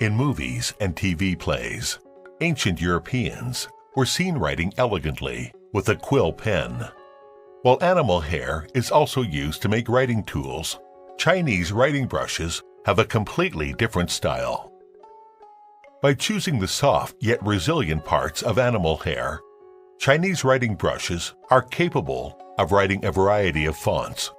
In movies and TV plays, ancient Europeans were seen writing elegantly with a quill pen. While animal hair is also used to make writing tools, Chinese writing brushes have a completely different style. By choosing the soft yet resilient parts of animal hair, Chinese writing brushes are capable of writing a variety of fonts.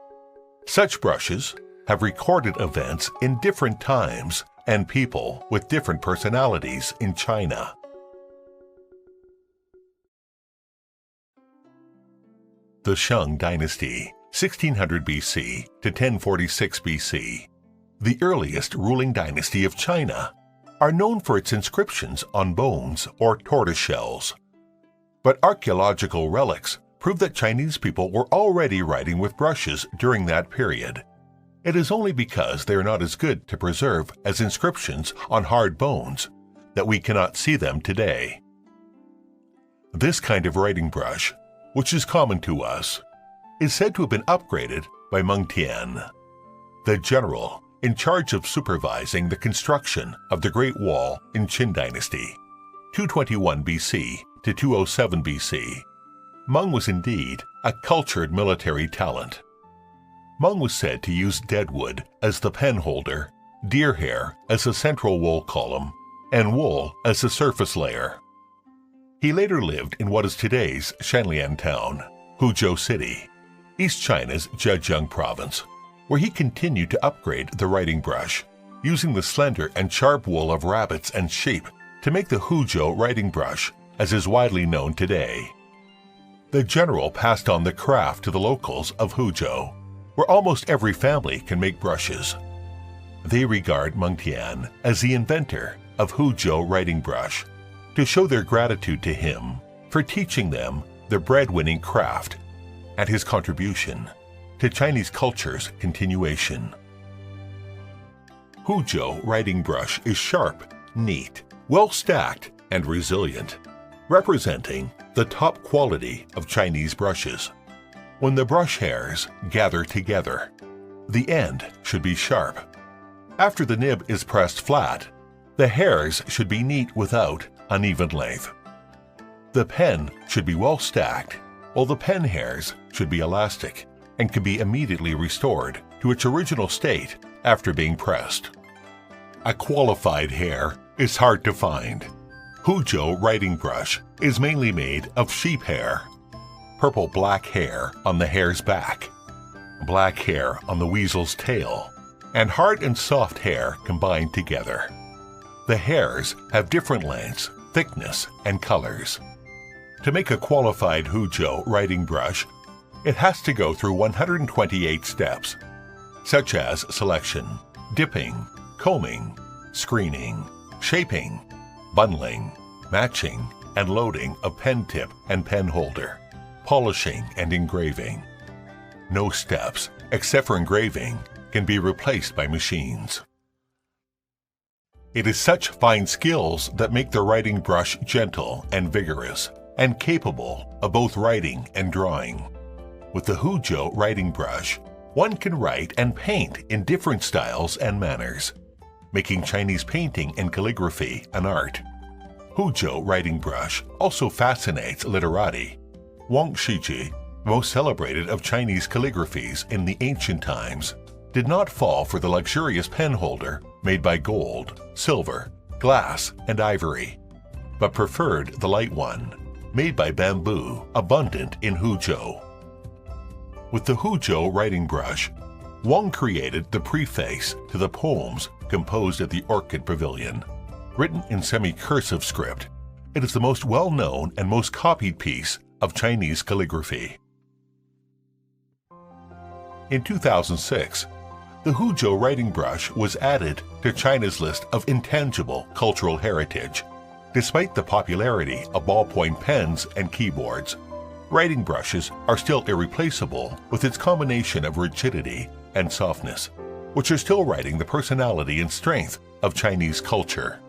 Such brushes have recorded events in different times and people with different personalities in China. The Shang Dynasty, 1600 BC to 1046 BC, the earliest ruling dynasty of China, are known for its inscriptions on bones or tortoise shells. But archaeological relics prove that Chinese people were already writing with brushes during that period. It is only because they are not as good to preserve as inscriptions on hard bones that we cannot see them today. This kind of writing brush, which is common to us, is said to have been upgraded by Meng Tian, the general in charge of supervising the construction of the Great Wall in Qin Dynasty, 221 BC to 207 BC. Meng was indeed a cultured military talent. Meng was said to use dead wood as the pen holder, deer hair as a central wool column, and wool as a surface layer. He later lived in what is today's Shanlian town, Huzhou City, East China's Zhejiang province, where he continued to upgrade the writing brush, using the slender and sharp wool of rabbits and sheep to make the Huzhou writing brush as is widely known today. The general passed on the craft to the locals of Huzhou, where almost every family can make brushes. They regard Meng Tian as the inventor of Huzhou writing brush, to show their gratitude to him for teaching them the bread-winning craft and his contribution to Chinese culture's continuation. Huzhou writing brush is sharp, neat, well-stacked, and resilient, representing the top quality of Chinese brushes. When the brush hairs gather together, the end should be sharp. After the nib is pressed flat, the hairs should be neat without uneven length. The pen should be well stacked, while the pen hairs should be elastic and can be immediately restored to its original state after being pressed. A qualified hair is hard to find. Huzhou writing brush is mainly made of sheep hair. Purple-black hair on the hare's back, black hair on the weasel's tail, and hard and soft hair combined together. The hairs have different lengths, thickness, and colors. To make a qualified Huzhou writing brush, it has to go through 128 steps, such as selection, dipping, combing, screening, shaping, bundling, matching, and loading of pen tip and pen holder, polishing and engraving. No steps, except for engraving, can be replaced by machines. It is such fine skills that make the writing brush gentle and vigorous, and capable of both writing and drawing. With the Huzhou writing brush, one can write and paint in different styles and manners, making Chinese painting and calligraphy an art. Huzhou writing brush also fascinates literati. Wang Shiji, most celebrated of Chinese calligraphies in the ancient times, did not fall for the luxurious pen holder made by gold, silver, glass, and ivory, but preferred the light one, made by bamboo, abundant in Huzhou. With the Huzhou writing brush, Wang created the preface to the poems composed at the Orchid Pavilion. Written in semi-cursive script, it is the most well-known and most copied piece of Chinese calligraphy. In 2006, the Huzhou writing brush was added to China's list of intangible cultural heritage. Despite the popularity of ballpoint pens and keyboards, writing brushes are still irreplaceable with its combination of rigidity and softness, which are still writing the personality and strength of Chinese culture.